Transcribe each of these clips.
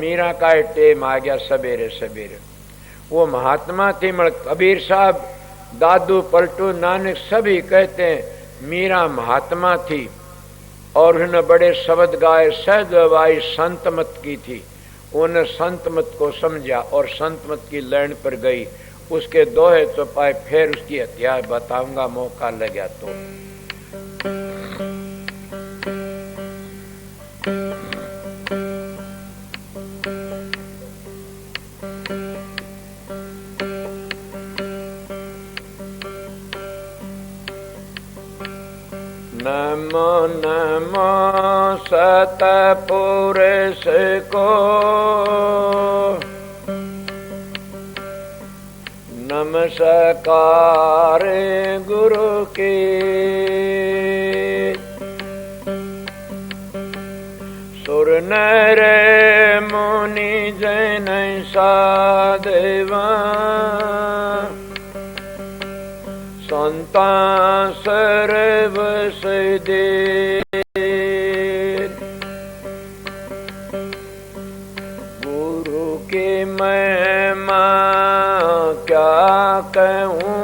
मीरा का टेम आ गया सवेरे सवेरे। वो महात्मा थी, मगर कबीर साहब, दादू, पलटू, नानक सभी कहते हैं मीरा महात्मा थी और उन्होंने बड़े शब्द गाए, सहज वाई संत मत की थी। उन्होंने संत मत को समझा और संत मत की लाइन पर गई। उसके दोहे तो पाए, फिर उसकी हत्या बताऊंगा मौका लगा तो। नमो नमो सतपुरुष को, नमस्कार गुरु के। सुर नर मुनि जन साधवा, संता सर्व सिद्धि। गुरु के महिमा क्या कहूँ,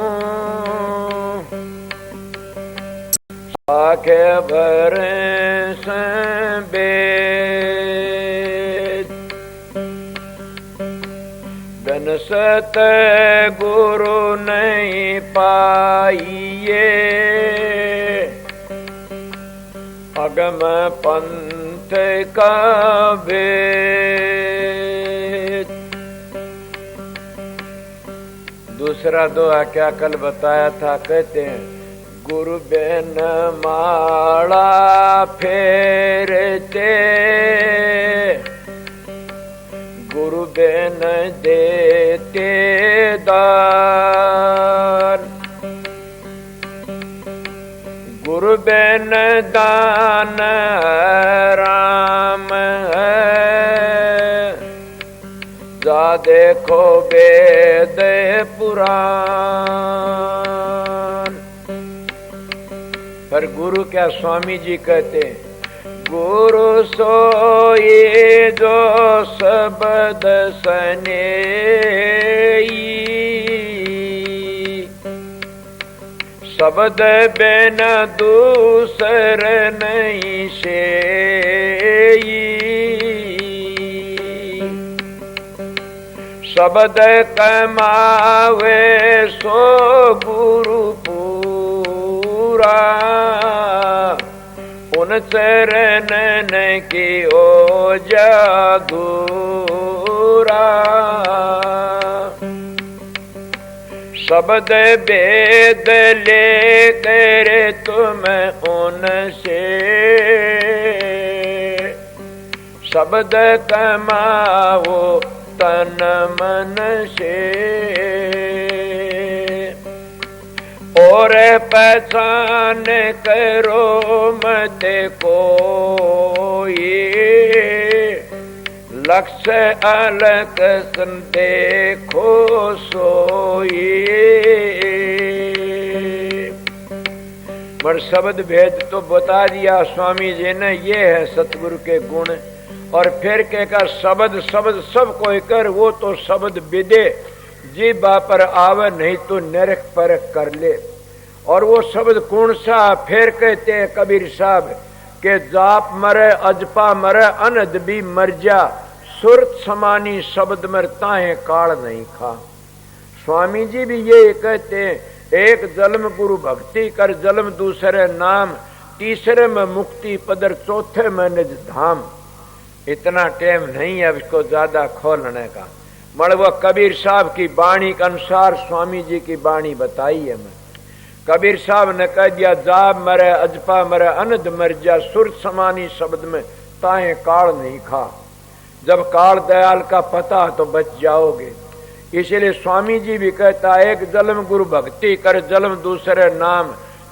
साखे बरस वेद। बिन सत गुरु नहीं पाइए, अगम पंथ का भेद। दूसरा दोहा क्या कल बताया था, कहते हैं गुरु बिन माला फेरते, गुरु बिन देते दान। गुरु बिन दान राम है, जा देखो वेद पुराण। पर गुरु क्या स्वामी जी कहते हैं, गुरु सोई जो शब्द सनेई, शब्द बिन दूसर नहीं सेई। शब्द कमावे सो गुरु पूरा, उन चरण की ओ जागूरा। शब्द वेद ले कर तुम उनसे, शब्द कमाओ तन मन से। और पहचान करो मत कोई, लक्ष्य अलग देखो सोई। पर शब्द भेद तो बता दिया स्वामी जी ने, ये है सतगुरु के गुण। और फिर कहकर शब्द शब्द सब कोई कर, वो तो शब्द विदे जीवा पर आवे, नहीं तो नरक परख कर ले। और वो शब्द कौन सा, फिर कहते हैं कबीर साहब के जाप मरे अजपा मरे अनद भी मर जा, सुरत समानी शब्द मरता है काल नहीं खा। स्वामी जी भी ये कहते हैं, एक जन्म गुरु भक्ति कर, जन्म दूसरे नाम, तीसरे में मुक्ति पदर, चौथे में निज धाम। इतना टाइम नहीं है इसको ज्यादा खोलने का, मगर वो कबीर साहब की वाणी के अनुसार स्वामी जी की वाणी बताई है। मैं कबीर साहब ने कह दिया, जाब मरे अजपा मरे अनद मर जा, सुर समानी शब्द में ताए काल नहीं खा। जब काल दयाल का पता तो बच जाओगे। इसलिए स्वामी जी भी कहता, एक जन्म गुरु भक्ति कर, जन्म दूसरे नाम,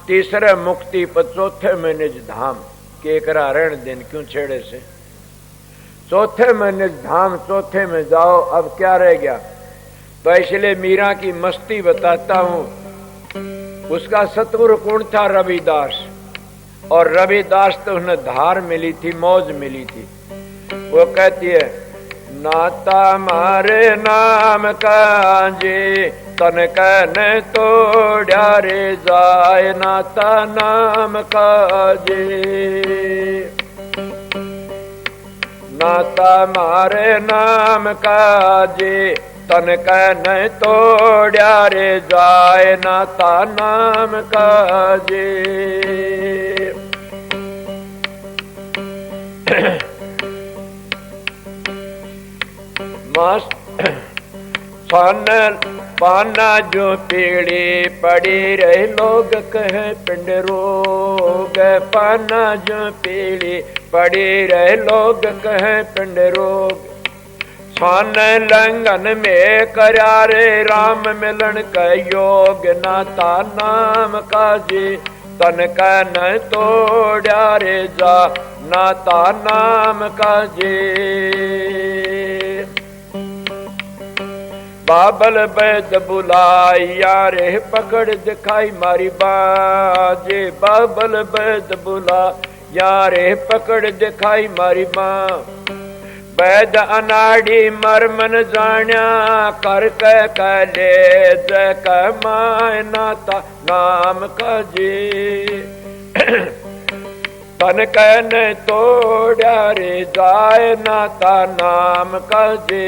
तीसरे मुक्ति पर, चौथे में निज धाम। केकरा रण दिन क्यों छेड़े से, चौथे में निज धाम, चौथे में जाओ। अब क्या रह गया, तो इसलिए मीरा की मस्ती बताता हूं। उसका सतगुरु कौन था, रविदास। और रविदास तो उन्हें धार मिली थी, मौज मिली थी। वो कहती है नाता मारे नाम काजे तन कहने तोड़ा रे जाए नाता नाम काजे नाता मारे नाम काजे तन कहने तोड़ा रे जाए नाता नाम काजे पाना जो पीड़ी पड़ी रहे लोग कहे पिंड रोग पाना जो पीड़ी पड़ी रहे लोग कहे पिंड रोग स्वान लंगन में करारे राम मिलन का योग नाता नाम काजी तन का न तोड़ा रे जा नाता नाम काजी बाबल बैद बुलाया रे पकड़ दिखाई मारी बाजे बाबल बैद बुला यारे पकड़ दिखाई मारी माँ बैद अनाड़ी मरमन जाण्या कर ले जय कमाए नाता नाम काजे तन कहन तोड़ा रे जाए नाता नाम काजे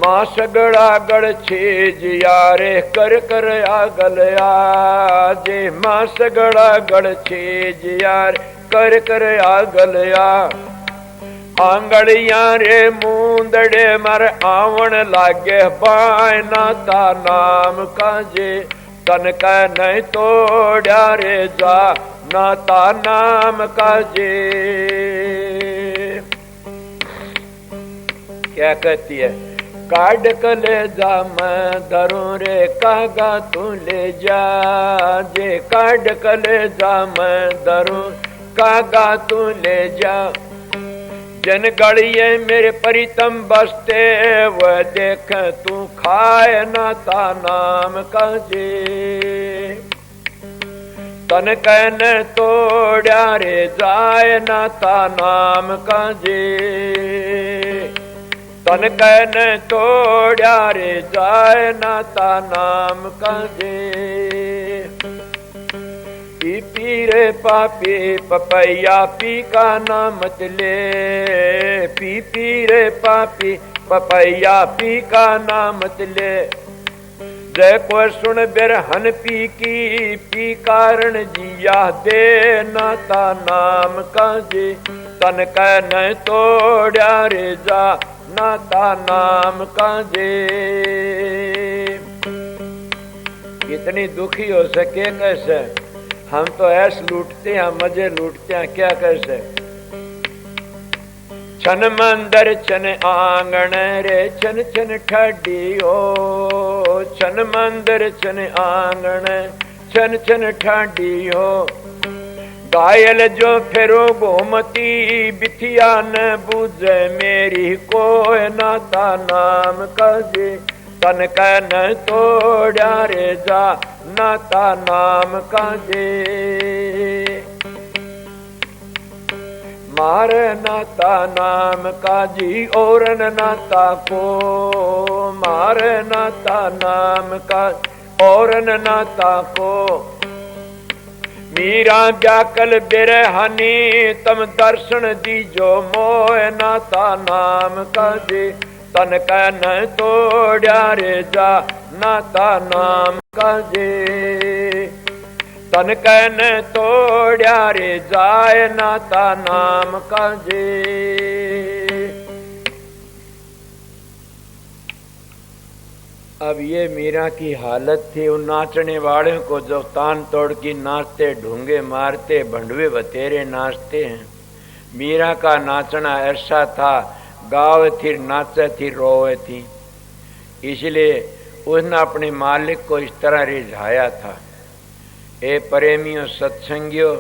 मां सगड़ा गड़ छेज यारे कर कर आगल आजे मां सगड़ा गड़ छेज यार कर कर आगल आ आंगड़िया रे मूंदड़े मर आवण लागे बाय नाता नाम काजे तन का नहीं तोड़ा रे जा नाता नाम काजे क्या कहती है काड कले जा मैं धरूं रे कागा तू ले जा जे काड कले जा मैं धरूं कागा तू ले जा जन गड़िए मेरे परितम बसते वह देख तू खाए नाता नाम काजे तन कहन तोड़ा रे जाए नाता नाम काजे तन कहन तोड़ा रे जाए नाता नाम काजे पी पी रे पापी पपैया पी का नाम मत ले पी पी रे पापी पपैया पी का नाम मत ले जय को सुन बिरहन पी की पी कारण जिया दे नाता नाम काजे तन कहन तोड़ा रे जा नाता नाम काजे कितनी दुखी हो सके कैसे हम तो ऐस लूटते हैं मजे लूटते हैं क्या कैसे छन मंदिर छन आंगन रे छन छन ठाडी हो छन मंदिर छन आंगन छन छन ठाडी हो घायल जो फेरो घूमती बिथिया न बूझे मेरी कोई नाता नाम काजे तन कहन तोड़ा रे जा नाता नाम काजे मारे नाता नाम काजी और नाता को मारे नाता नाम का और नाता को मीरा व्याकल बिरहनी तम दर्शन दीजो मोय नाता नाम काजे तन कहन तोड़ा रे जा नाता नाम काजे तन कहन तोड़ा रे जाए नाता नाम काजे अब ये मीरा की हालत थी उन नाचने वाले को जो तान तोड़ की नाचते ढूंगे मारते भंडवे बतेरे नाचते हैं। मीरा का नाचना ऐसा था गावे थी नाचे थी रोवे थी इसलिए उसने अपने मालिक को इस तरह रिझाया था। ए प्रेमियों सत्संगियों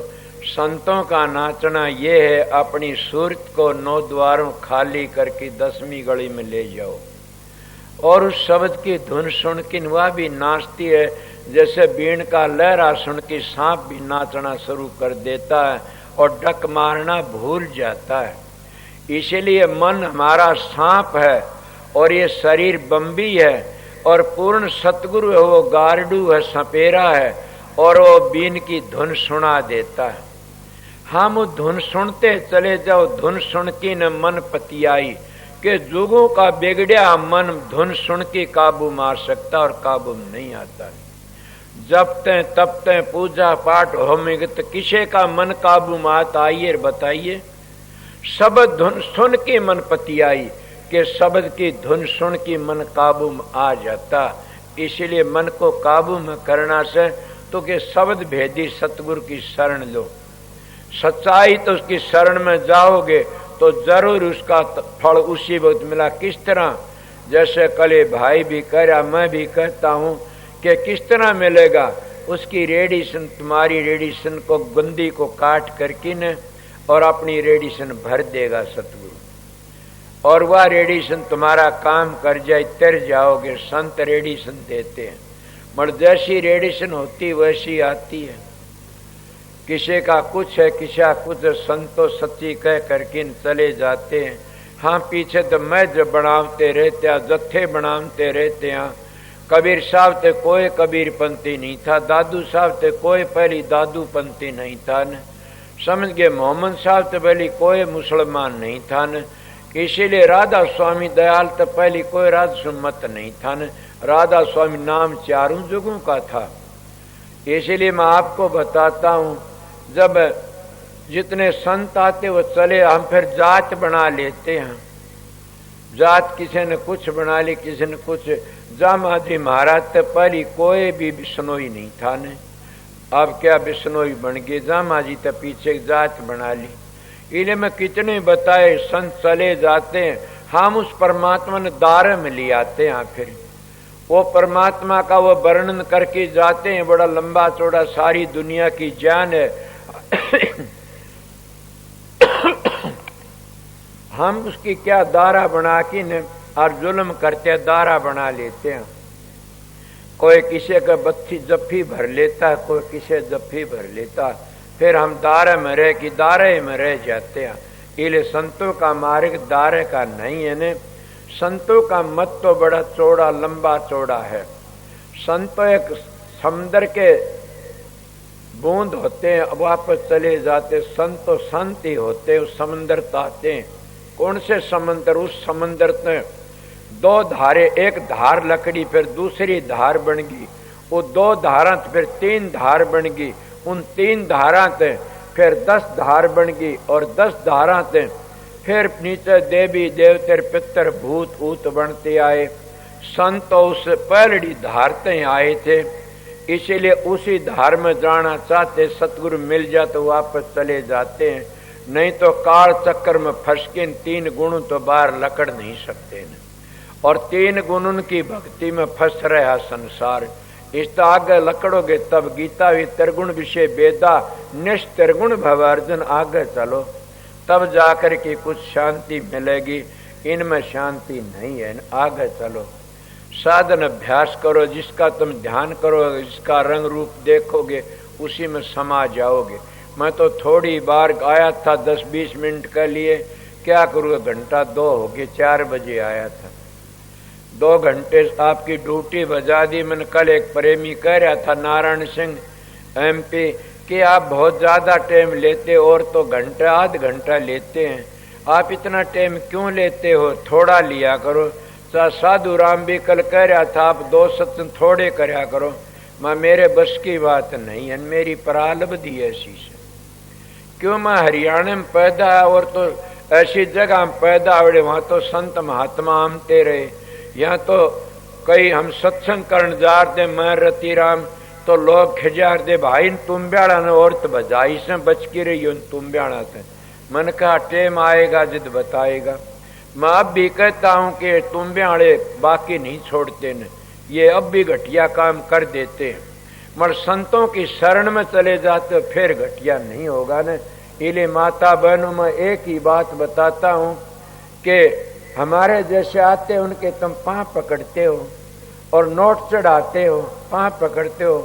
संतों का नाचना ये है अपनी सूरत को 9 द्वारों खाली करके 10वीं गली में ले जाओ और उस शब्द की धुन सुन के वह भी नाचती है जैसे बीन का लहरा सुन के सांप भी नाचना शुरू कर देता है और डक मारना भूल जाता है। इसीलिए मन हमारा सांप है और ये शरीर बम्बी है, और पूर्ण सतगुरु है वो गारडू है, सपेरा है, और वो बीन की धुन सुना देता है। हम धुन सुनते चले जाओ, धुन सुन की न मन पतियाई, के जुगों का बिगड़िया मन धुन सुन के काबू मार सकता और काबू में नहीं आता। जपते तपते पूजा पाठ होमिगत किसे का मन काबू में आता, आइए बताइए। शब्द धुन सुन के मन पतियाई, के शब्द की धुन सुन की मन काबू में आ जाता। इसीलिए मन को काबू में करना से तो के शब्द भेदी सतगुरु की शरण लो। सच्चाई तो उसकी शरण में जाओगे तो जरूर उसका फल उसी वक्त मिला। किस तरह, जैसे कल भाई भी कह रहा, मैं भी कहता हूँ कि किस तरह मिलेगा। उसकी रेडिएशन, तुम्हारी रेडिएशन को गंदी को काट करके न और अपनी रेडिएशन भर देगा सतगुरु, और वह रेडिएशन तुम्हारा काम कर जाए, तर जाओगे। संत रेडिएशन देते हैं, मगर जैसी रेडिएशन होती वैसी आती है। किसी का कुछ है, किसी का कुछ, संतो सच्ची कह करके चले जाते हैं। हाँ, पीछे तो मैज बनाते रहते हैं, जत्थे बनाते रहते हैं। कबीर साहब ते कोई कबीर पंथी नहीं था, दादू साहब ते कोई पहली दादू पंथी नहीं था न, समझ गए। मोहम्मद साहब ते पहली कोई मुसलमान नहीं था न। इसीलिए राधा स्वामी दयाल तो पहली कोई राधा सुमत नहीं था न। राधा स्वामी नाम चारों जुगों का था। इसीलिए मैं आपको बताता हूँ, जब जितने संत आते वो चले, हम फिर जात बना लेते हैं। जात किसी ने कुछ बना ली, किसी ने कुछ। जामाजी महाराज तो पहली कोई भी बिश्नोई नहीं था ने, अब क्या बिश्नोई बन गए। जामाजी तो पीछे जात बना ली। इन्हें मैं कितने बताए, संत चले जाते हैं, हम उस परमात्मा ने दार में ले आते हैं। फिर वो परमात्मा का वो वर्णन करके जाते हैं, बड़ा लंबा चौड़ा सारी दुनिया की जान है। हम उसकी क्या दारा बना के न और जुल्म करते, दारा बना लेते हैं। कोई किसी का बत्ती जफ्फी भर लेता है, कोई किसी जफ्फी भर लेता, फिर हम दारे में रह कि दारे में रह जाते हैं। इसलिए संतों का मार्ग दारे का नहीं है ने। संतों का मत तो बड़ा चौड़ा लंबा चौड़ा है। संतों एक समुद्र के बूंद होते हैं, वापस चले जाते। संत तो संत ही होते, उस समंदर ताते हैं। कौन से समंदर? उस समंदर में दो धारे, एक धार लकड़ी फिर दूसरी धार बन गई, वो दो धारा फिर तीन धार बन गई, उन तीन धारा ते फिर 10 धार बन गई, और 10 धारा ते फिर नीचे देवी देवते पितर भूत ऊत बनते आए। संत उस पहलड़ी धार ते आए थे, इसीलिए उसी धार में जाना चाहते। सतगुरु मिल जाए तो वापस चले जाते हैं, नहीं तो काल चक्कर में फंस के 3 गुण तो बाहर लकड़ नहीं सकते न। और 3 गुण की भक्ति में फंस रहा संसार। इस तो आगे लकड़ोगे तब गीता भी त्रिगुण विषय वेदा निष्त्रिगुण भव अर्जुन, आगे चलो तब जाकर के कुछ शांति मिलेगी। इनमें शांति नहीं है, आगे चलो। साधन अभ्यास करो, जिसका तुम ध्यान करो, जिसका रंग रूप देखोगे उसी में समा जाओगे। मैं तो थोड़ी बार आया था 10-20 मिनट के लिए, क्या करूँ, घंटा 2 हो गए, 4 बजे आया था। 2 घंटे आपकी ड्यूटी बजा दी। मैंने कल एक प्रेमी कह रहा था, नारायण सिंह MP, कि आप बहुत ज़्यादा टाइम लेते, और तो घंटा आध घंटा लेते हैं, आप इतना टाइम क्यों लेते हो, थोड़ा लिया करो। साधु राम भी कल कह रहा था, आप 2 सत्संग थोड़े करया करो। मैं मेरे बस की बात नहीं है, मेरी प्रारब्धि ऐसी से। क्यों, मैं हरियाणा में पैदा है, और तो ऐसी जगह पैदा हुए, वहाँ तो संत महात्मा आमते रहे। यहाँ तो कई हम सत्संग करने जाते, मैं रति राम, तो लोग खिजार दे, भाई तुम ब्याड़ा ने औरत बजाई से बच की रही हो, तुम ब्याड़ा थे। मैंने कहा टेम आएगा जिद बताएगा। मैं अब भी कहता हूँ कि तुम ब्याड़े बाकी नहीं छोड़ते न, ये अब भी घटिया काम कर देते हैं, मगर संतों की शरण में चले जाते फिर घटिया नहीं होगा न। इसलिए माता बहनों में एक ही बात बताता हूँ कि हमारे जैसे आते उनके तुम पाँव पकड़ते हो और नोट चढ़ाते हो, पाँव पकड़ते हो,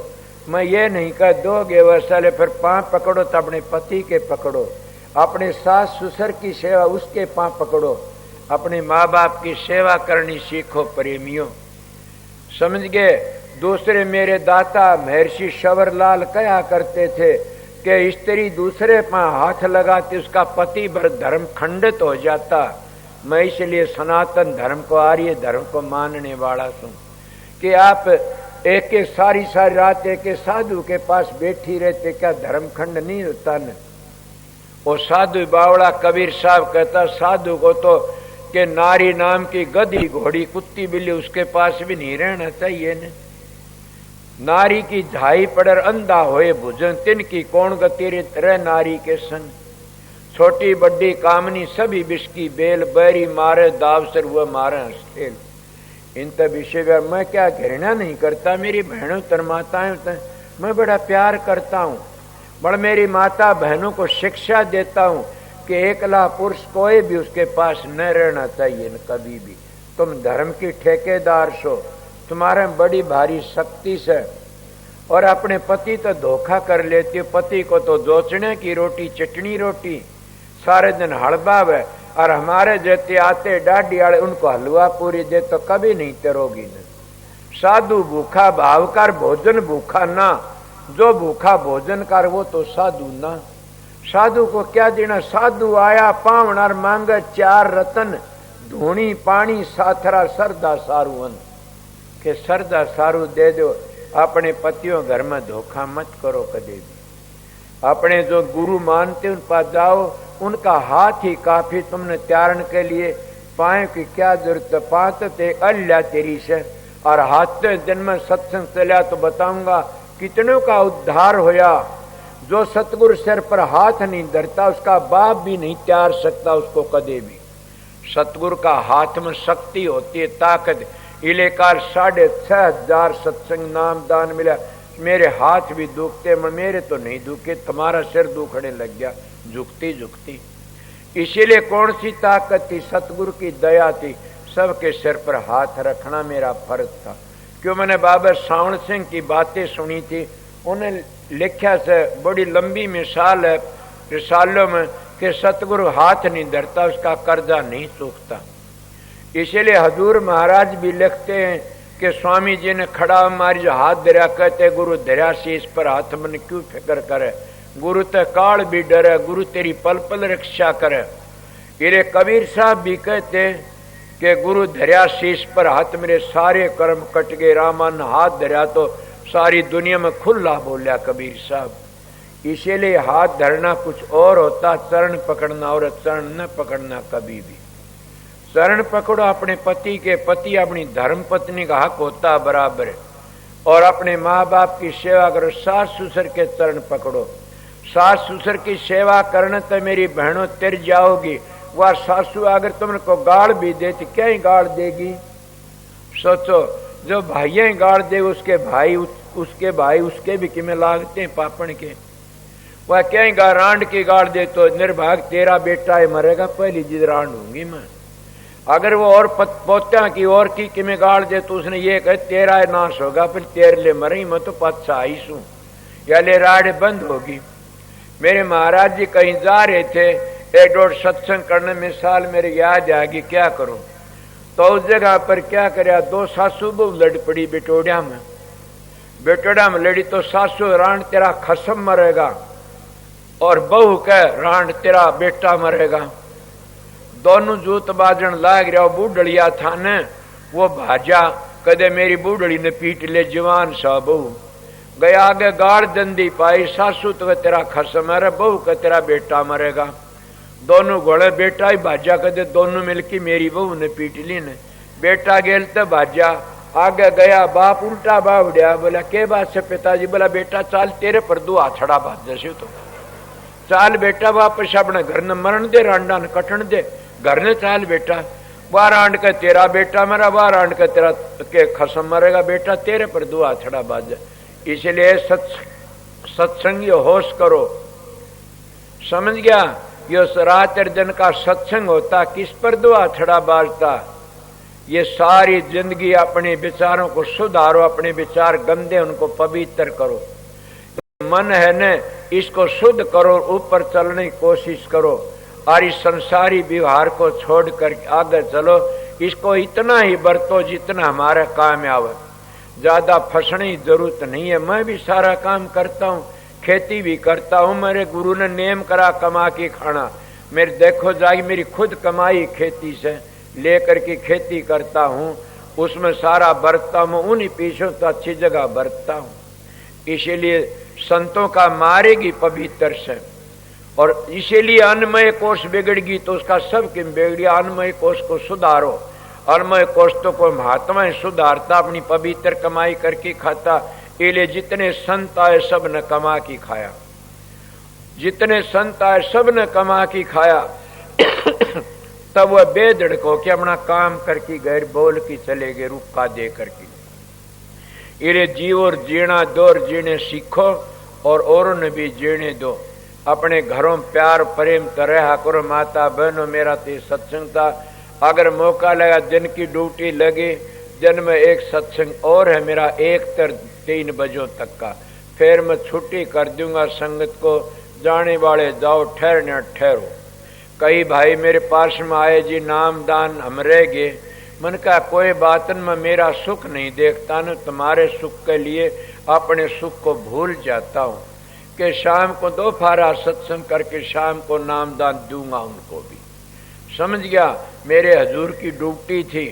मैं ये नहीं कह दोगे वैसे फिर पांव पकड़ो तो अपने पति के पकड़ो, अपने सास ससुर की सेवा उसके पांव पकड़ो, अपने माँ बाप की सेवा करनी सीखो प्रेमियों। समझ गए। दूसरे मेरे दाता महर्षि शवरलाल कहा करते थे कि स्त्री दूसरे पांव हाथ लगाती उसका पति भर धर्म खंडित हो जाता। मैं इसलिए सनातन धर्म को, आर्य धर्म को मानने वाला हूं कि आप एक सारी रात एक साधु के पास बैठी रहते, क्या धर्म खंड नहीं होता न? वो साधु बावड़ा कबीर साहब कहता साधु को तो कि नारी नाम की गधी घोड़ी कुत्ती बिल्ली उसके पास भी नहीं रहना चाहिए न। नारी की झाई पड़र अंधा होए भुजन तिनकी कौन गति रह नारी के संग। छोटी बड्डी कामनी सभी बिस्की बेल बैरी मारे दावसर हुआ मारे हस्तेल। इन तब विषय मैं क्या घृणा नहीं करता, मेरी बहनों तर माताएं मैं बड़ा प्यार करता हूँ, बड़ा मेरी माता बहनों को शिक्षा देता हूँ कि एकला पुरुष कोई भी उसके पास न रहना चाहिए न कभी भी। तुम धर्म की ठेकेदार सो, तुम्हारे बड़ी भारी शक्ति से, और अपने पति तो धोखा कर लेती हो। पति को तो दोचने की रोटी चटनी रोटी सारे दिन हड़बाव, और हमारे जैसे आते डाडी आड़े उनको हलवा पूरी दे तो कभी नहीं तेरोगी न। साधु भूखा भावकर भोजन भूखा ना, जो भूखा भोजन कर वो तो साधु ना। साधु को क्या देना? साधु आया पावनार मांग चार रतन, धूणी पानी साथरा सरदा सारुवन, के सरदा सारू दे दो। अपने पतियों घर में धोखा मत करो कदे भी। अपने जो गुरु मानते उन पास जाओ, उनका हाथ ही काफी तुमने त्यारण के लिए। पाए की क्या जरूरत? पात ते अल्लाह तेरी से, और हाथ दिन में सत्संग चलिया तो बताऊंगा कितनों का उद्धार होया। जो सतगुरु सिर पर हाथ नहीं धरता उसका बाप भी नहीं त्यार सकता उसको कदे भी। सतगुरु का हाथ में शक्ति होती है, ताकत। इलेकार 6,500 सत्संग नाम दान मिला। मेरे हाथ भी दुखते, मेरे तो नहीं दुखे, तुम्हारा सिर दुखने लग गया झुकती झुकती। इसीलिए कौन सी ताकत थी? सतगुरु की दया थी। सबके सिर पर हाथ रखना मेरा फर्ज था। क्यों? मैंने बाबा सावण सिंह की बातें सुनी थी, उन्हें लिखा से बड़ी लंबी मिसाल है रिसालों में कि सतगुरु हाथ नहीं धरता उसका कर्जा नहीं सूखता। इसीलिए हजूर महाराज भी लिखते हैं कि स्वामी जी ने खड़ा हमारी जो हाथ धरा, कहते गुरु धरा शीश पर हाथ मन क्यों फिक्र करे, गुरु ते काल भी डरे, गुरु तेरी पल पल रक्षा करे। ये कबीर साहब भी कहते कि गुरु धरा शीश पर हाथ, मेरे सारे कर्म कट गए, रामन हाथ धरा तो सारी दुनिया में खुला बोलिया कबीर साहब। इसीलिए हाथ धरना कुछ और होता, चरण पकड़ना और चरण न पकड़ना कभी भी। चरण पकड़ो अपने पति के, पति अपनी धर्म पत्नी का हक होता बराबर है, और अपने माँ बाप की सेवा करो। सास ससुर के चरण पकड़ो। सास ससुर की सेवा करने तो मेरी बहनों तिर जाओगी। वह सासू अगर तुमको गाड़ भी देती, क्या ही गाड़ देगी? सोचो, जो भाइयां गाड़ दे उसके भाई उसके भी किमें लागते हैं पापण के। वह क्या ही रांड की गाड़ दे तो निर्भाग तेरा बेटा है मरेगा, पहली जिद रांड होंगी मैं। अगर वो और पोत्या की और की किमें गाड़ दे तो उसने ये कहे तेरा नाश होगा, फिर तेरे ले मरी, मैं तो पच्छा आई हूं, या ले राड़ बंद होगी। मेरे महाराज जी कहीं जा रहे थे, एक डोर सत्संग करने में साल मेरे याद आ गई क्या करूं, तो उस जगह पर क्या करे, दो सासू बहु लड़ पड़ी बेटोड़िया में। बेटोड़ा में लड़ी तो सासू रांड तेरा खसम मरेगा, और बहू कह रांड तेरा बेटा मरेगा। दोनों जूत बाजन लाग रहा। बूढ़ड़िया था न वो भाजा, कदे मेरी बूढ़ड़ी ने पीट ले जवान सा बहू गया आगे गाड़ दंदी पाई। सासू तो तेरा खसम है, बहू का तेरा बेटा मरेगा। दोनों घोड़े बेटा ही भाजा, कदे दोनों मिलके मेरी बहू ने पीट ली ने। बेटा गेल तो भाजा आगे गया, बाप उल्टा बावड़िया, बोला के बात से पिताजी? बोला बेटा चाल तेरे पर दो आछड़ा बात जैसे तो चाल बेटा, वापस अपने घर ने मरण दे, रांडा ने कटन दे, घर ने चाल बेटा। वाह रांड का तेरा बेटा मरा, वाह रांड का तेरा के खसम मरेगा, बेटा तेरे पर दो आछड़ा बाज। इसलिए सत्संग होश करो। समझ गया? यो रात दिन का सत्संग होता, किस पर दो आछड़ा बाजता? ये सारी जिंदगी अपने विचारों को सुधारो, अपने विचार गंदे उनको पवित्र करो। मन है न, इसको शुद्ध करो, ऊपर चलने की कोशिश करो और इस संसारी व्यवहार को छोड़कर आगे चलो। इसको इतना ही बरतो जितना हमारा काम आवे, ज्यादा फंसने की जरूरत नहीं है। मैं भी सारा काम करता हूँ, खेती भी करता हूँ। मेरे गुरु ने नेम करा कमा के खाना, मेरे देखो जाएगी मेरी खुद कमाई खेती से लेकर के खेती करता हूँ, उसमें सारा बरतता हूँ, उन्हीं पीछे तो अच्छी जगह बरतता हूँ। इसीलिए संतों का मारेगी पवित्र से, और इसीलिए अन्नमय कोष बिगड़गी तो उसका सब किम बिगड़ी। अन्नमय कोष को सुधारो। अन्नमय कोष तो कोई महात्मा ही सुधारता, अपनी पवित्र कमाई करके खाता। इसलिए जितने संत आए सब ने कमा की खाया, जितने संत आए सब ने कमा की खाया। तब वह बेधड़क हो के अपना काम करके गैर बोल की चले गए, रुका दे करके। इरे जीव और जीना दो और जीने सीखो और औरों ने भी जीने दो। अपने घरों प्यार प्रेम तरह करो। माता बहनों, मेरा तो सत्संग था, अगर मौका लगा दिन की ड्यूटी लगे, दिन में एक सत्संग और है मेरा 1-3 बजों तक का, फिर मैं छुट्टी कर दूंगा संगत को। जाने वाले जाओ, ठहरने ठहरो। कई भाई मेरे पास में आए, जी नाम दान हम रह गए। मन का कोई बात में मेरा सुख नहीं देखता न, तुम्हारे सुख के लिए अपने सुख को भूल जाता हूँ कि शाम को 2 फारा सत्संग करके शाम को नाम दान दूंगा उनको भी। समझ गया, मेरे हजूर की ड्यूटी थी,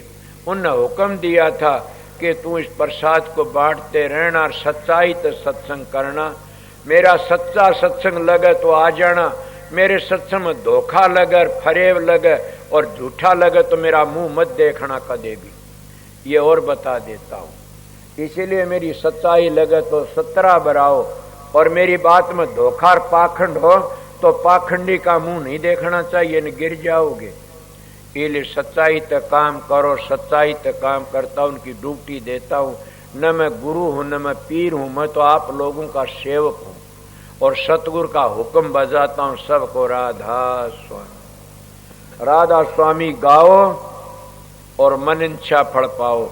उनने हुक्म दिया था कि तू इस प्रसाद को बांटते रहना और सच्चाई तो सत्संग करना। मेरा सच्चा सत्संग लगे तो आ जाना, मेरे सत्संग में धोखा लगे, फरेब लगे और झूठा लगे तो मेरा मुंह मत देखना कदे भी, ये और बता देता हूँ। इसीलिए मेरी सच्चाई लगे तो 17 बराओ, और मेरी बात में धोखा पाखंड हो तो पाखंडी का मुंह नहीं देखना चाहिए, न गिर जाओगे। इसलिए सच्चाई तक काम करो, सच्चाई तक काम करता हूँ, उनकी ड्यूटी देता हूँ। न मैं गुरु हूँ न मैं पीर हूँ, मैं तो आप लोगों का सेवक हूँ और सतगुरु का हुक्म बजाता हूँ सबको। राधा स्वामी, राधा स्वामी गाओ और मन इच्छा फल पाओ।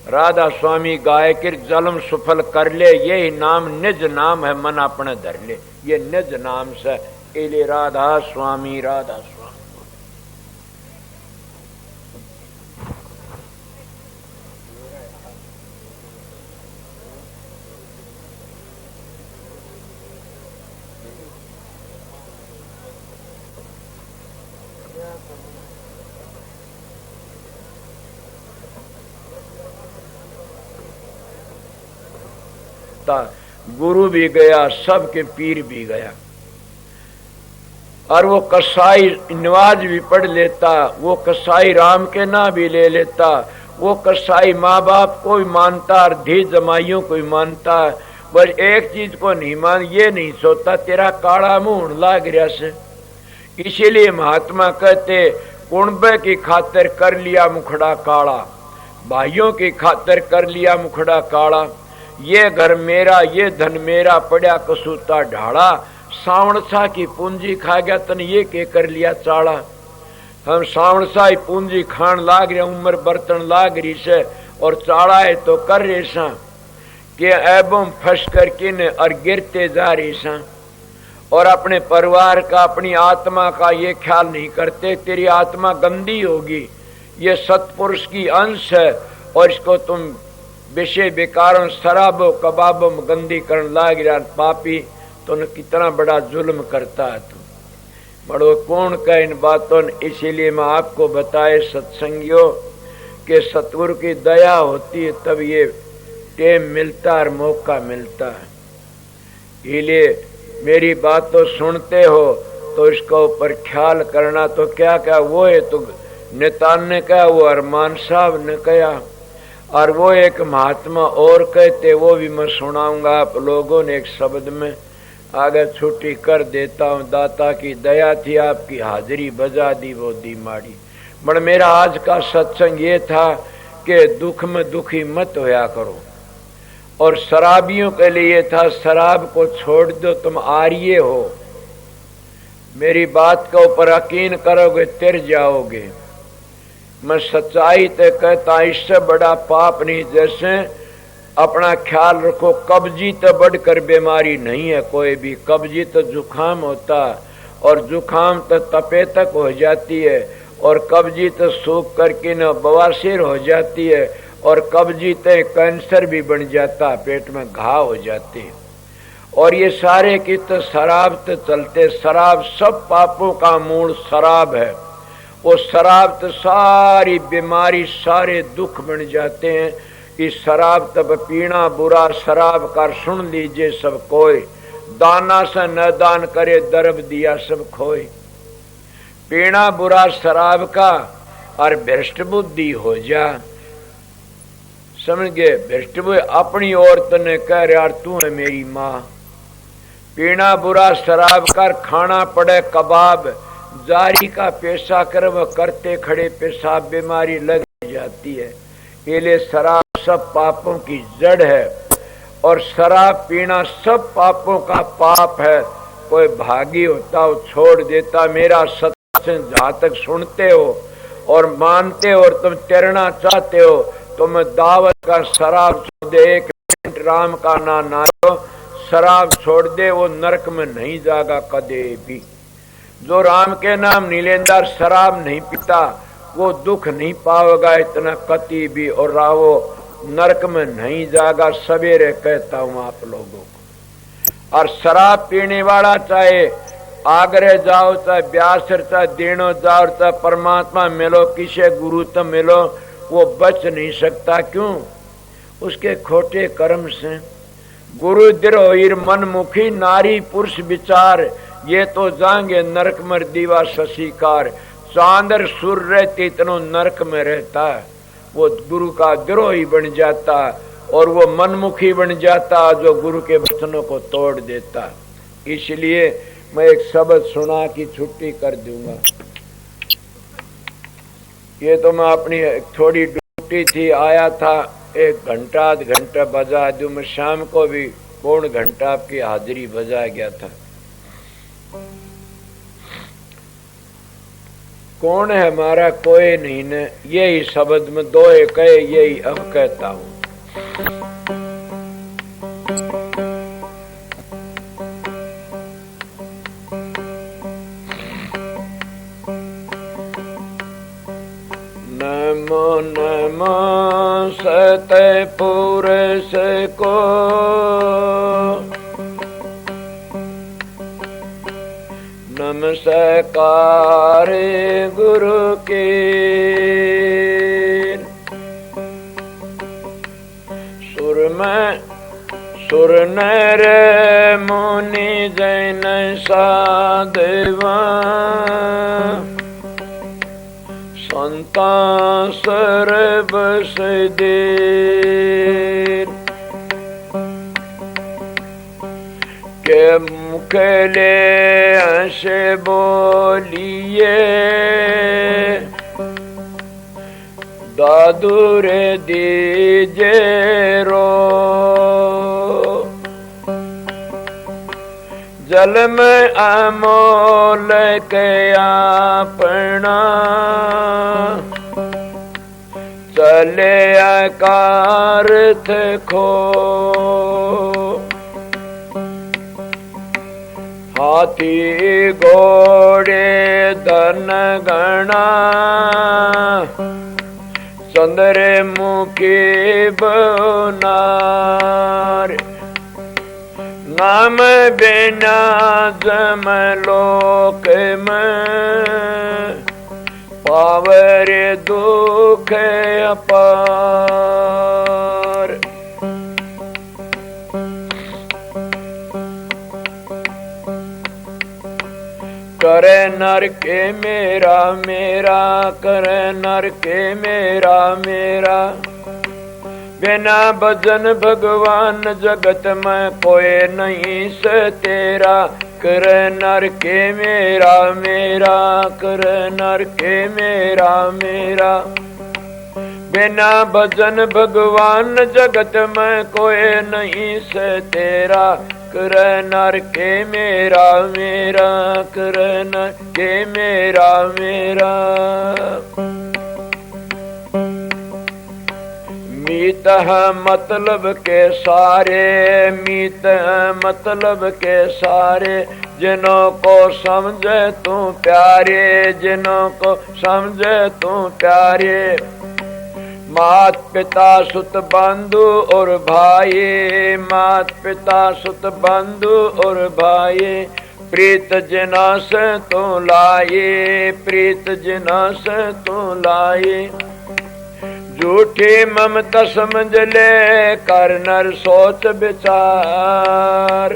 राधा स्वामी गाय के जन्म सफल कर ले, यही नाम निज नाम है, मन अपने धर ले, ये निज नाम से। इले राधा स्वामी, राधा स्वामी। गुरु भी गया, सबके पीर भी गया, और वो कसाई नवाज भी पढ़ लेता, वो कसाई राम के ना भी ले लेता, वो कसाई माँ बाप को भी मानता और धी जमाइयों को भी मानता। बस एक चीज को नहीं मान, ये नहीं सोचता तेरा काला मुंह लाग रहा से। इसीलिए महात्मा कहते कुणबे की खातिर कर लिया मुखड़ा काला, भाइयों की खातिर कर लिया मुखड़ा काला। ये घर मेरा ये धन मेरा पड़ा कसूता ढाड़ा, सावण सा की पूंजी खा गया तन ये के कर लिया चाड़ा। हम सावण सा ही पूंजी खान लाग रहे, उम्र बर्तन लाग रही से, और चाड़ा है तो कर रहे सा के ऐबों फंस कर किन और गिरते जा रही सा। और अपने परिवार का अपनी आत्मा का ये ख्याल नहीं करते, तेरी आत्मा गंदी होगी, ये सत्पुरुष की अंश है, और इसको तुम विषय बेकारों शराबों कबाबों में गंदी करने लाग रहा पापी, तो न कितना बड़ा जुल्म करता है तू, बड़ो कौन का इन बातों। इसीलिए मैं आपको बताए सत्संगियों के सतगुरु की दया होती है तब ये टेम मिलता और मौका मिलता है। इसलिए मेरी बात तो सुनते हो तो इसका ऊपर ख्याल करना। तो क्या क्या वो है तो नेतान ने कहा, वो अरमान साहब ने कहा, और वो एक महात्मा और कहते, वो भी मैं सुनाऊंगा आप लोगों ने एक शब्द में। आगे छुट्टी कर देता हूँ, दाता की दया थी आपकी हाजिरी बजा दी वो दी माड़ी। बट मेरा आज का सत्संग ये था कि दुख में दुखी मत होया करो, और शराबियों के लिए था शराब को छोड़ दो, तुम आर्य हो। मेरी बात के ऊपर यकीन करोगे तिर जाओगे। मैं सच्चाई ते कहता, इससे बड़ा पाप नहीं जैसे अपना ख्याल रखो। कब्जी तो बढ़कर बीमारी नहीं है कोई भी। कब्जी तो जुखाम होता, और जुखाम तो तपे तक हो जाती है, और कब्जी तो सूख करके न बवासीर हो जाती है, और कब्जी तो कैंसर भी बन जाता, पेट में घाव हो जाते हैं। और ये सारे की तो शराब तो चलते। शराब सब पापों का मूल शराब है। वो शराब तो सारी बीमारी सारे दुख बन जाते हैं। इस शराब तब पीना बुरा, शराब कर सुन लीजिए सब कोई। दाना से न दान करे, दरब दिया सब खोए। पीना बुरा शराब का, और भ्रष्ट बुद्धि हो जा। समझ गए? भ्रष्ट बुद्धि अपनी औरत ने कह रहा तू है मेरी माँ। पीना बुरा शराब कर, खाना पड़े कबाब, जारी का पेशा कर वह करते खड़े पेशाब, बीमारी लग जाती है। इसलिए शराब सब पापों की जड़ है, और शराब पीना सब पापों का पाप है। कोई भागी होता हो छोड़ देता। मेरा सत्संग जहां तक सुनते हो और मानते हो और तुम तैरना चाहते हो, तुम दावत का शराब छोड़ दे, 1 मिनट राम का ना लो, शराब छोड़ दे, वो नरक में नहीं जाएगा कदे भी। जो राम के नाम नीलेंदर शराब नहीं पीता, वो दुख नहीं पाएगा इतना कति भी, और रावो नरक में नहीं जाएगा। सवेरे कहता हूं आप लोगों को। और शराब पीने वाला चाहे आगरे जाओ, चाहे ब्यासर, चाहे देनो जाओ, चाहे परमात्मा मिलो, किसे गुरु तो मिलो, वो बच नहीं सकता। क्यों? उसके खोटे कर्म से। गुरु द्रोहीर मनमुखी, नारी पुरुष विचार, ये तो जाएंगे नरक मर दीवा शशिकार। चांदर सूर्य तीतनो नरक में रहता है। वो गुरु का द्रोही बन जाता, और वो मनमुखी बन जाता जो गुरु के वचनों को तोड़ देता। इसलिए मैं एक शब्द सुना की छुट्टी कर दूंगा। ये तो मैं अपनी थोड़ी ड्यूटी थी, आया था, 1 घंटा आध घंटा बजा दूं। मैं शाम को भी 1.25 घंटा आपकी हाजिरी बजा गया था। कौन है हमारा? कोई नहीं ने। यही शब्द में 2 कहे, यही अब कहता हूं। नमो नमो सत्य पुरुष को, नमस्कार गुरु के। सुर नर मुनि जैन साधवा, संता सर्व सिद्धि। के मुख ले ऐसे बोलिए, दादुर दीजे रो। जल में अमोल के अपना, चले अकारथ खो। हाथी घोड़े धन गणा, चंद्रमुखी बनार। नाम बिना जम लोक में, पावर दुख अपार। करे नर के मेरा मेरा, करे नर के मेरा मेरा। बिना भजन भगवान जगत में कोई नहीं से तेरा। करे नर के मेरा मेरा, करे नर के मेरा मेरा। बिना भजन भगवान जगत में कोई नहीं से तेरा। करे नर के मेरा मेरा, करे नर के मेरा मेरा। मीत है मतलब के सारे, मीत है मतलब के सारे, जिन्हों को समझे तू प्यारे, जिन्हों को समझे तू प्यारे। मात पिता सुत बंधु और भाई, मात पिता सुत बंधु और भाई, प्रीत जिना से तू लाए, प्रीत जिना से तू लाए। झूठी ममता समझ ले कर नर सोच विचार,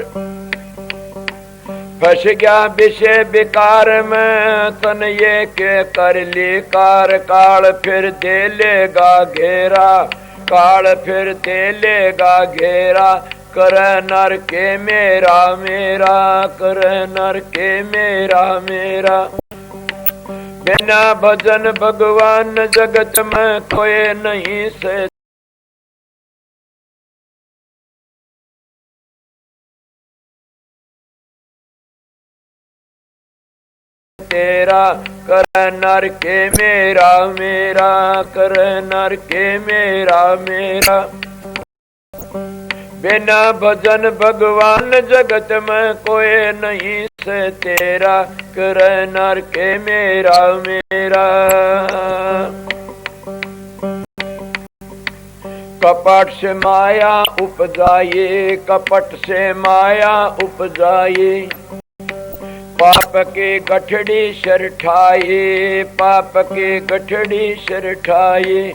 फंस गया विषय विकार में तन ये के कर ली कार। काल फिर दे लेगा घेरा, काल फिर दे लेगा घेरा, कर नर के मेरा मेरा, कर नर के मेरा मेरा। बिना भजन भगवान जगत में कोई नहीं से तेरा, कर नर के मेरा मेरा, कर नर के मेरा मेरा। बिना भजन भगवान जगत में कोई नहीं से तेरा, कर नर के मेरा मेरा। कपट से माया उपजाए, कपट से माया उपजाए, पाप के गठड़ी सिर ठाए, पाप के गठड़ी सिर ठाए।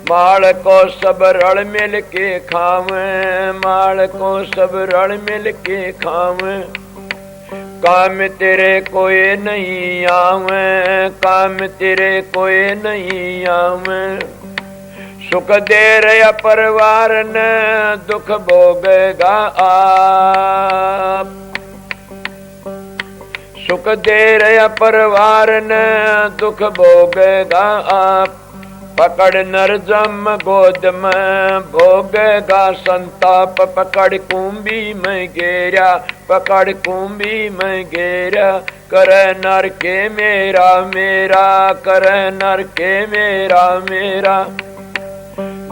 माल को सब रल मिल के खावे, माल को सब रल मिल के खावे। काम तेरे कोई नहीं आवे, काम तेरे कोई नहीं आवे। सुख दे रहा परिवार ने दुख भोगेगा आप, सुख दे रहा परिवार ने दुख भोगेगा आप। पकड़ नर जम गोद में भोगेगा संताप, पकड़ कुंभी में घेरा, पकड़ कुंभी में घेरा। कर नर के मेरा मेरा, कर नर के मेरा मेरा।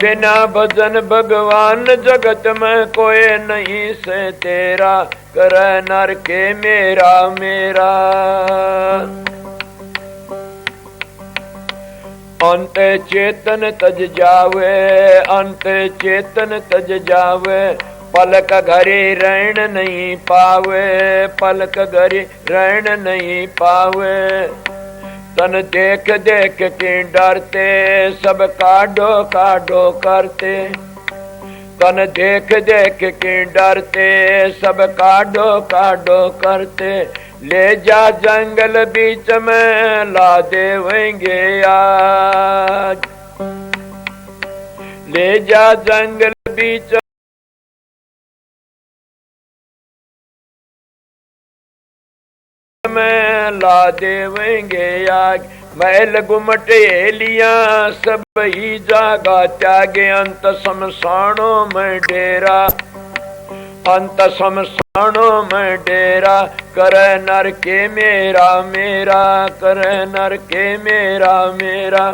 बिना भजन भगवान जगत में कोई नहीं से तेरा, कर नर के मेरा मेरा। अंत चेतन तज जावे, अंत चेतन तज जावे। पलक घरे रहन नहीं पावे, पलक घरे रहन नहीं पावे। तन देख देख के डरते सब काडो काडो करते, तन देख देख के डरते सब काडो काडो करते। ले जा जंगल बीच में ला देवेंगे आज, ले जा जंगल बीच में ला देवेंगे आज। मैल गुमट एलिया सब ही जागा त्यागे, अंत शमशानों में डेरा, अंत शमशानों में डेरा। कर नर के मेरा मेरा, कर नर के मेरा मेरा।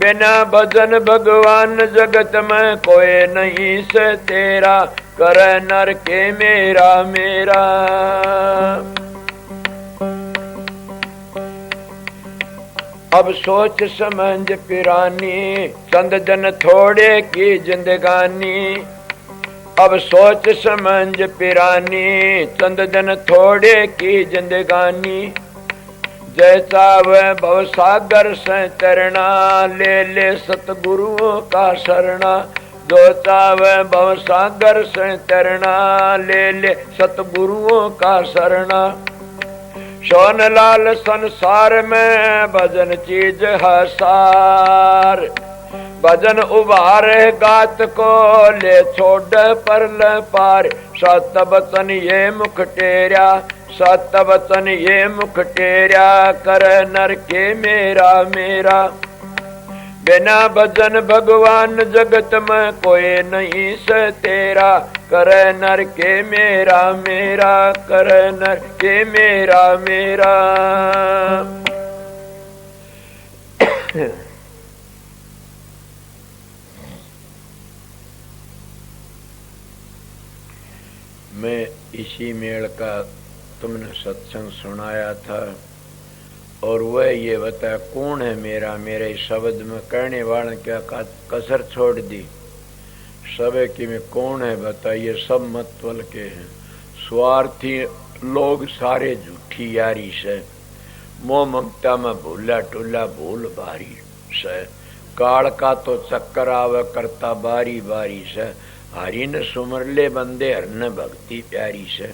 बिना भजन भगवान जगत में कोई नहीं से तेरा, कर नर के मेरा मेरा। अब सोच समझ पिरानी, चंद जन थोड़े की जिंदगानी। अब सोच समझ पिरानी, चंद जन थोड़े की जिंदगानी। जैसा वह भव सागर से तरना, ले ले सतगुरुओं का शरणा। जो चावे भव सागर से तरना, ले ले सतगुरुओं का शरणा। सोन लाल संसार में भजन चीज है सार, भजन उबार गात को ले छोड़ पर ल पार। सत वचन ये मुख टेरा, सत वचन ये मुख टेरा। कर नर के मेरा मेरा। बिना भजन भगवान जगत में कोई नहीं से तेरा, कर नर के मेरा मेरा, कर नर के मेरा मेरा। इसी मेल का तुमने सत्संग सुनाया था और वह ये बताया कौन है मेरा, मेरे शब्द में कहने वाले क्या कसर छोड़ दी। सब कि में कौन है बताइए, सब मतवल के हैं। स्वार्थी लोग सारे झूठी यारी से, मोह ममता में भूला टूला भूल बारी से, काल का तो चक्कर आवे करता बारी बारी से, हरि न सुमर ले बंदे हर न भक्ति प्यारी से,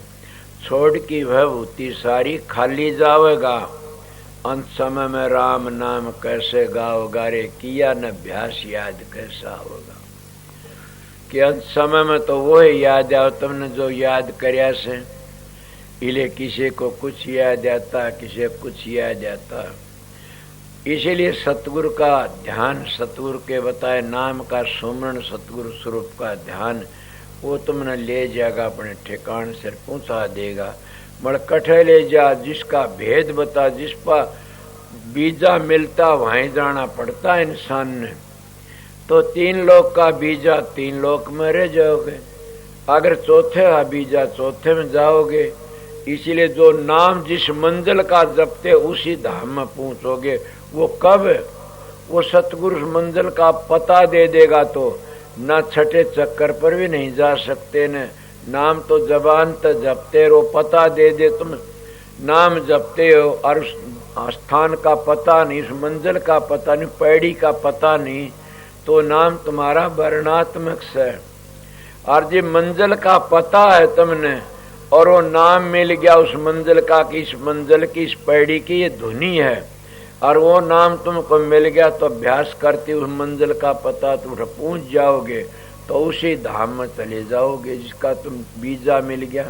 छोड़ की वह भूति सारी खाली जावेगा, अंत समय में राम नाम कैसे गाओगा रे, किया न अभ्यास याद कैसा होगा। कि अंत समय में तो वो ही याद आओ तुमने जो याद करया से, इले किसी को कुछ याद आता, किसी को कुछ याद आता। इसीलिए सतगुरु का ध्यान, सतगुरु के बताए नाम का सुमरण, सतगुरु स्वरूप का ध्यान, वो तुमने ले जाएगा, अपने ठिकाने से पहुंचा देगा। मड़कठे ले जा, जिसका भेद बता, जिस पर बीजा मिलता वहीं जाना पड़ता इंसान ने। तो 3 लोक का बीजा 3 लोक में रह जाओगे, अगर चौथे का बीजा चौथे में जाओगे। इसीलिए जो नाम जिस मंजिल का जपते उसी धाम में पहुंचोगे। वो कब? वो सतगुरु मंजिल का पता दे देगा तो न छठे चक्कर पर भी नहीं जा सकते न। नाम तो जबान तो जपते रहो, पता दे दे तुम नाम जपते हो और उस स्थान का पता नहीं, उस मंजिल का पता नहीं, पैड़ी का पता नहीं, तो नाम तुम्हारा वर्णात्मक है। और जी मंजिल का पता है तुमने और वो नाम मिल गया उस मंजिल का कि इस मंजिल की, इस पैड़ी की ये धुनी है, और वो नाम तुमको मिल गया तो अभ्यास करते उस मंजिल का पता तुम पहुंच जाओगे, तो उसी धाम में चले जाओगे जिसका तुम बीजा मिल गया।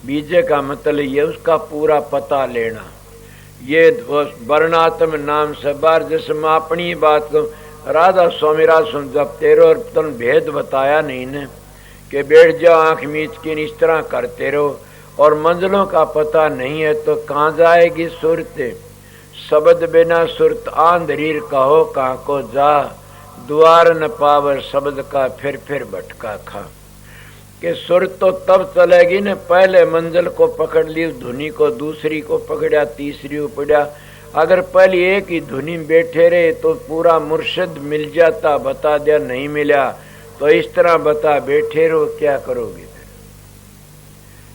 बीजे का मतलब ये उसका पूरा पता लेना। ये वर्णात्म नाम से बार, जैसे मैं अपनी बात को राधा स्वामी राज सुन जब तेरे और तुम भेद बताया नहीं ने कि बैठ जाओ आंख मीच के इस तरह करते रहो और मंजिलों का पता नहीं है तो कहाँ जाएगी सुरत। शब्द बिना सुरत आंधरीर कहो कहाँ को जा, द्वार न पावर शब्द का फिर भटका खा। कि सुरत तो तब चलेगी न पहले मंजिल को पकड़ ली, धुनी को दूसरी को पकड़ा, तीसरी को पकड़ा। अगर पहले एक ही धुनी बैठे रहे तो पूरा मुर्शिद मिल जाता, बता दिया नहीं मिला तो इस तरह बता बैठे रहो, क्या करोगे?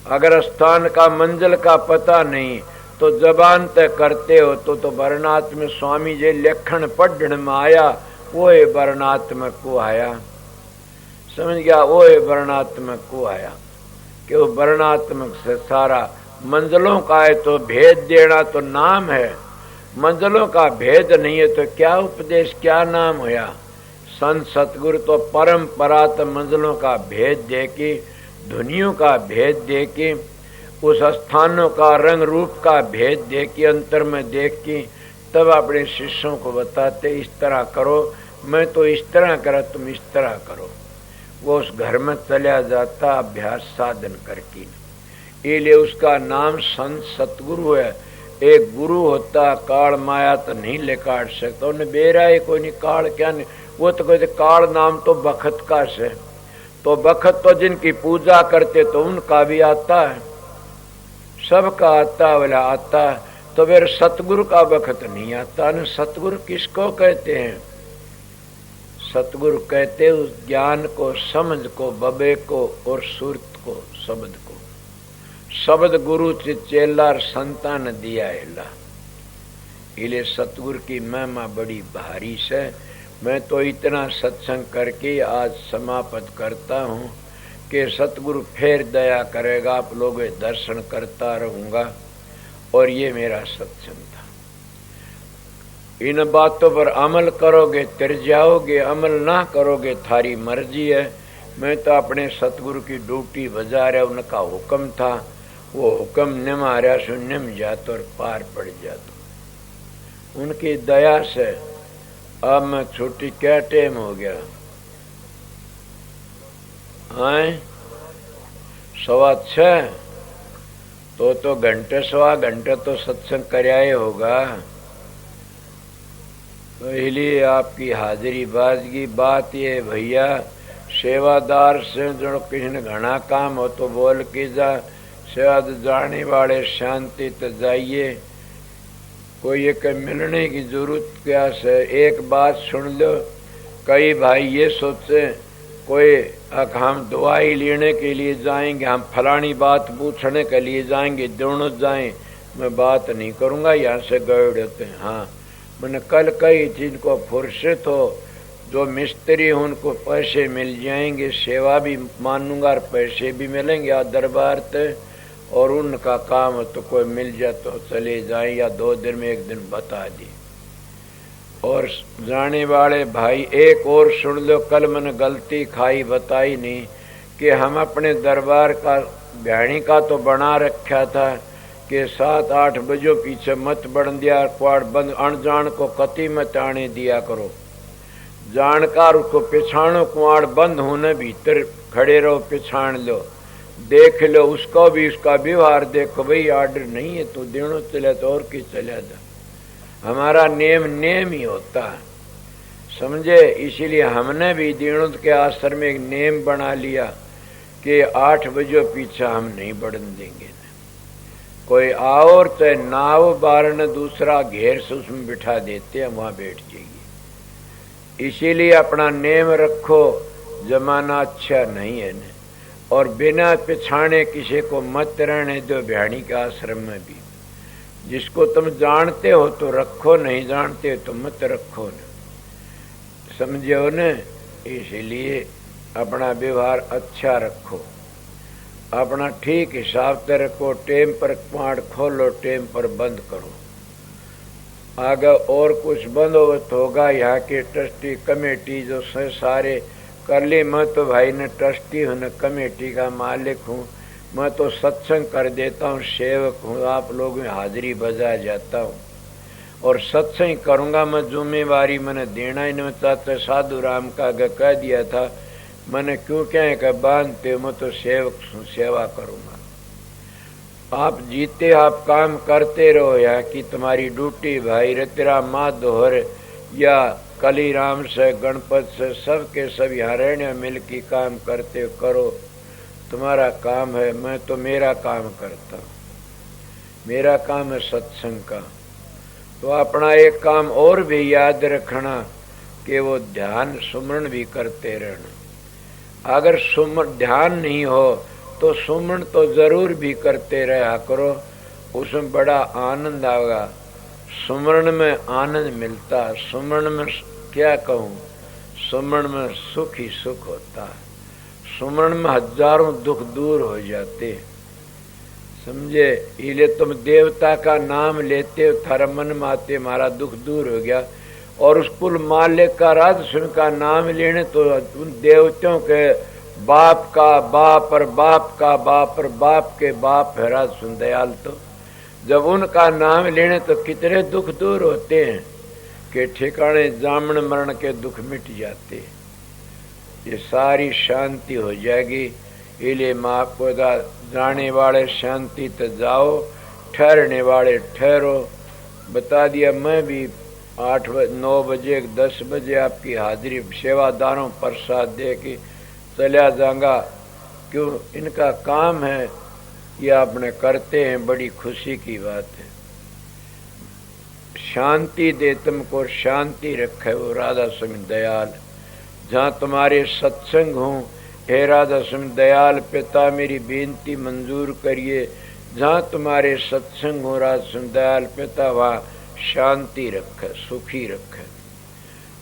अगर स्थान का मंजिल का पता नहीं तो जबान तय करते हो तो वर्णात्म स्वामी जी लेखन पढ़ने में आया, वो है वर्णात्मक को आया। समझ गया? वो है वर्णात्मक को आया कि वो वर्णात्मक से सारा मंजिलों का है तो भेद देना तो नाम है, मंजिलों का भेद नहीं है तो क्या उपदेश, क्या नाम होया? संत सतगुरु तो परंपरा तो मंजिलों का भेद दे के, धुनियों का भेद दे के, उस स्थानों का रंग रूप का भेद दे के, अंतर में देख के तब अपने शिष्यों को बताते इस तरह करो, मैं तो इस तरह करा तुम इस तरह करो। वो उस घर में चला जाता अभ्यास साधन करके। इसलिए उसका नाम संत सतगुरु है। एक गुरु होता काल माया तो नहीं ले काट सकता, उन्हें बेरा है कोई नहीं, काल क्या नहीं, वो तो कहते काल नाम तो बखत का से, तो बखत तो जिनकी पूजा करते तो उनका भी आता है, सबका आता वाला आता है, तो फिर सतगुरु का बखत नहीं आता न। सतगुरु किसको कहते हैं? सतगुरु कहते उस ज्ञान को, समझ को, बबे को और सुरत को, शब्द को। शब्द गुरु से चेला संतान दिया है। इले सतगुरु की महिमा बड़ी भारी से। मैं तो इतना सत्संग करके आज समाप्त करता हूँ कि सतगुरु फिर दया करेगा, आप लोग दर्शन करता रहूँगा। और ये मेरा सत्संग था। इन बातों पर अमल करोगे तिर जाओगे, अमल ना करोगे थारी मर्जी है। मैं तो अपने सतगुरु की ड्यूटी बजा रहा, उनका हुक्म था, वो हुक्म निमा रहा, शून्यम जातो और पार पड़ जातो उनकी दया से। अब मैं छुट्टी क्या टाइम हो गया? आए 6:15 तो घंटे सवा घंटे तो सत्संग कराए होगा। तो इसलिए आपकी हाजिरी बाजगी। बात ये भैया सेवादार से जो किसी ने घना काम हो तो बोल की जा, सेवा जाने वाले शांति तो जाइए। कोई एक मिलने की जरूरत क्या है। एक बात सुन लो, कई भाई ये सोचे कोई हम दवाई लेने के लिए जाएंगे, हम फलानी बात पूछने के लिए जाएंगे, दोनों जाएं, मैं बात नहीं करूंगा, यहाँ से गए होते हैं। हाँ, मैंने कल कई चीज को फुर्सत हो, जो मिस्त्री हो उनको पैसे मिल जाएंगे, सेवा भी मानूंगा और पैसे भी मिलेंगे आ दरबार ते, और उनका काम तो कोई मिल जाए तो चले जाए, या 2 दिन में 1 दिन बता दी। और जाने वाले भाई एक और सुन लो, कल मैंने गलती खाई बताई नहीं कि हम अपने दरबार का भैणी का तो बना रखा था कि 7-8 बजे पीछे मत बढ़ दिया, क्वाड़ बंद, अनजान को कति मत आने दिया करो, जानकार उसको पिछाणो, कुआड़ बंद होने भीतर खड़े रहो, पिछाण लो, देख लो उसको भी, उसका व्यवहार देखो, भाई आर्डर नहीं है तो देनो चले तो और की चले जा। हमारा नेम ही होता है, समझे। इसीलिए हमने भी दीनों के आश्रम में एक नेम बना लिया कि 8 बजे पीछा हम नहीं बढ़न देंगे। कोई आओ और चाहे ना आओ, बारह दूसरा घेर से उसमें बिठा देते हैं, वहां बैठ जाइए। इसीलिए अपना नेम रखो, जमाना अच्छा नहीं है न, और बिना पिछाने किसी को मत रहने दो भैणी के आश्रम में भी। जिसको तुम जानते हो तो रखो, नहीं जानते तो मत रखो न, समझो न। इसलिए अपना व्यवहार अच्छा रखो, अपना ठीक हिसाब से रखो, टेम पर पाठ खोलो, टेम पर बंद करो। आगे और कुछ बंदोबस्त होगा, यहाँ की ट्रस्टी कमेटी जो सारे कर ली। मैं तो भाई ने ट्रस्टी हूँ न कमेटी का मालिक हूँ, मैं तो सत्संग कर देता हूँ, सेवक हूँ, आप लोगों में हाजिरी बजा जाता हूँ और सत्संग करूँगा। मैं जिम्मेवारी मैंने देना ही नहीं चाहता। साधु राम का कह दिया था, मैंने क्यों क्या बांधते, मैं तो सेवक सेवा करूँगा। आप जीते आप काम करते रहो, यहाँ की तुम्हारी ड्यूटी भाई रतिराम माधोहर या कली राम से गणपत से सबके सब यहाँ रहने मिल के काम करते करो, तुम्हारा काम है। मैं तो मेरा काम करता हूँ, मेरा काम है सत्संग का। तो अपना एक काम और भी याद रखना कि वो ध्यान सुमरण भी करते रहना। अगर सुमरण ध्यान नहीं हो तो सुमरण तो जरूर भी करते रहा करो, उसमें बड़ा आनंद आएगा। सुमरण में आनंद मिलता, सुमरण में क्या कहूँ, सुमरण में सुख ही सुख होता है। सुमरण में हजारों दुख दूर हो जाते, समझे। इसलिए तुम देवता का नाम लेते हो, थारा मन में आते हमारा दुख दूर हो गया। और उस कुल मालिक का राज सुन का नाम लेने तो उन देवताओं के बाप का बाप और बाप का बाप और बाप के बाप है राज सुन दयाल। तो जब उनका नाम लेने तो कितने दुख दूर होते हैं कि ठिकाने जामन मरण के दुख मिट जाते। ये सारी शांति हो जाएगी। इसलिए माँ को जाने वाले शांति तो जाओ, ठहरने वाले ठहरो। बता दिया, मैं भी 8 9 बजे 10 बजे आपकी हाजिरी सेवादारों प्रसाद दे के चला जाऊंगा। क्यों, इनका काम है, ये आपने करते हैं, बड़ी खुशी की बात है। शांति दे तुमको, शांति रखे वो राधा स्वामी दयाल। जहाँ तुम्हारे सत्संग हों, हे राधा स्वामी दयाल पिता मेरी बेनती मंजूर करिए। जहाँ तुम्हारे सत्संग हो राधा स्वामी दयाल पिता, वहाँ शांति रखे, सुखी रखे।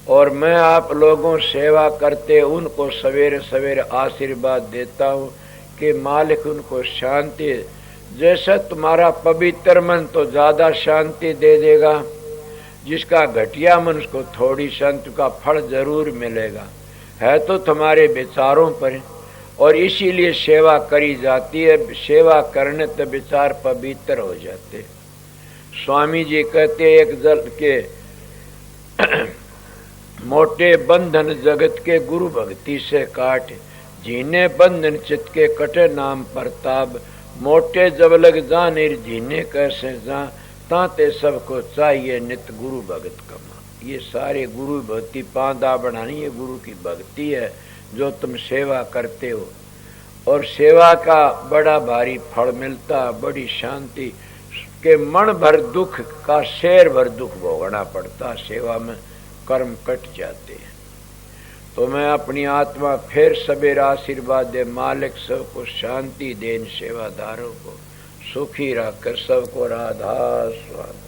और मैं आप लोगों सेवा करते उनको सवेरे सवेरे आशीर्वाद देता हूँ कि मालिक उनको शांति, जैसा तुम्हारा पवित्र मन तो ज्यादा शांति दे देगा, जिसका घटिया मन उसको थोड़ी शांति का फल जरूर मिलेगा। है तो तुम्हारे विचारों पर, और इसीलिए सेवा करी जाती है। सेवा करने तो विचार पवित्र हो जाते। स्वामी जी कहते एक जल के मोटे बंधन जगत के गुरु भक्ति से काट, जीने बंधन चित्त के कटे नाम प्रताप। मोटे जब लग जाने जीने कैसे जा, ताते सबको चाहिए नित गुरु भगत कमा। ये सारे गुरु भक्ति पांदा बनानी, ये गुरु की भक्ति है। जो तुम सेवा करते हो, और सेवा का बड़ा भारी फल मिलता, बड़ी शांति के मन भर दुख का शेर भर दुख भोगना पड़ता, सेवा में कर्म कट जाते हैं। तो मैं अपनी आत्मा फिर सवेरा आशीर्वाद दे, मालिक सबको शांति दे, इन सेवादारों को सुखी रख, सबको राधा स्वामी।